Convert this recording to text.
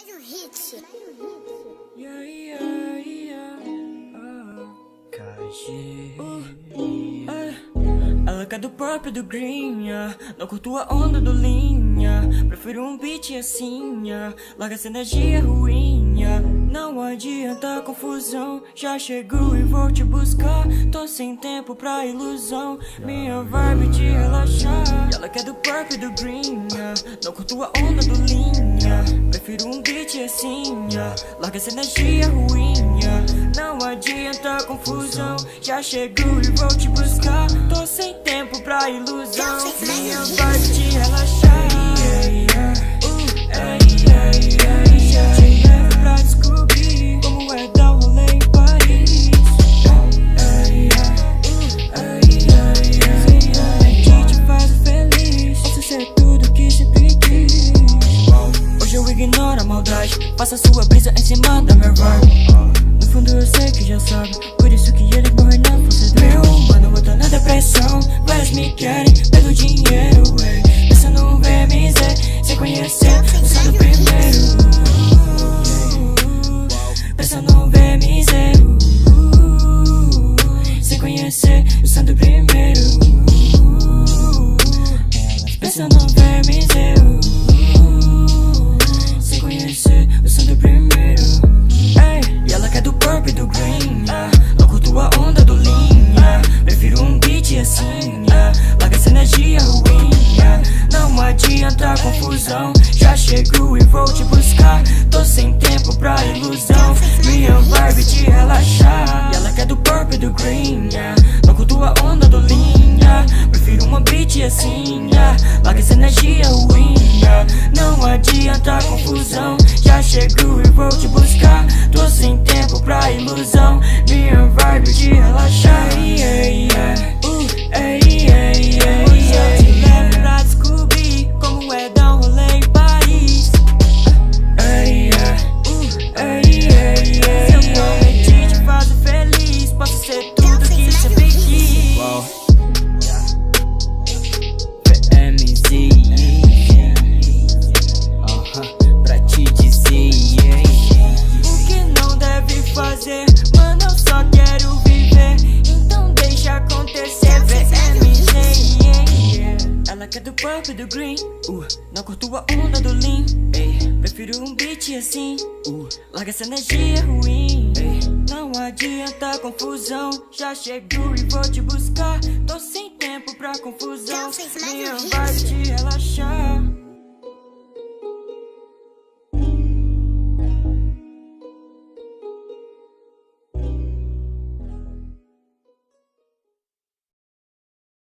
Mais um hit. Ela quer do pop do green, não curto a onda do linha. Prefiro um beat assim, larga essa energia ruim. Não adianta confusão, já chego e vou te buscar. Tô sem tempo pra ilusão, minha vibe de relaxar. Ela quer do pop do green, não curto a onda do linha. Prefiro um beat assim, larga essa energia ruim. Não adianta confusão, já chego e vou te buscar. Tô sem tempo pra ilusão, minha vibe de relaxar. Te levo pra descobrir como é dar um rolê em Paris. Que te faz feliz, posso ser tudo que sempre quis. Hoje eu ignoro a maldade, faça sua brisa em cima da minha vibe. No fundo eu sei que já sabe, por isso que eles morrem na força do meu mano, eu tô na depressão. Vários me querem pelo dinheiro, pensa no VMZ, sem conhecer, eu sou do primeiro. Pensa no VMZ, sem conhecer, eu sou do primeiro. Pensa no VMZ, sem conhecer, eu sou do primeiro. E ela quer do purple e do green, não curto a onda do linha. Prefiro um beat assim, larga essa energia ruim. Não adianta confusão, já chego e vou te buscar. Tô sem tempo pra ilusão, minha vibe de relaxar. E ela quer do purple e do green, não curto a onda do linha. Prefiro uma beat assim, larga essa energia ruim. Não adianta confusão, já chego e vou te buscar. Tô sem tempo pra ilusão, minha vibe de relaxar. Hoje eu te levo pra descobrir como é dar um rolê em Paris. Seu nome te faz feliz, posso ser tudo que sempre quis. VMZ, pra te dizer o que não deve fazer, mano, eu só quero viver, então deixa acontecer. VMZ, ela quer do purple e do green, não curto a onda do lean. Prefiro um beat assim, larga essa energia ruim. Não adianta confusão, já chego e vou te buscar. Tô sem tempo pra confusão, minha vibe de relaxar.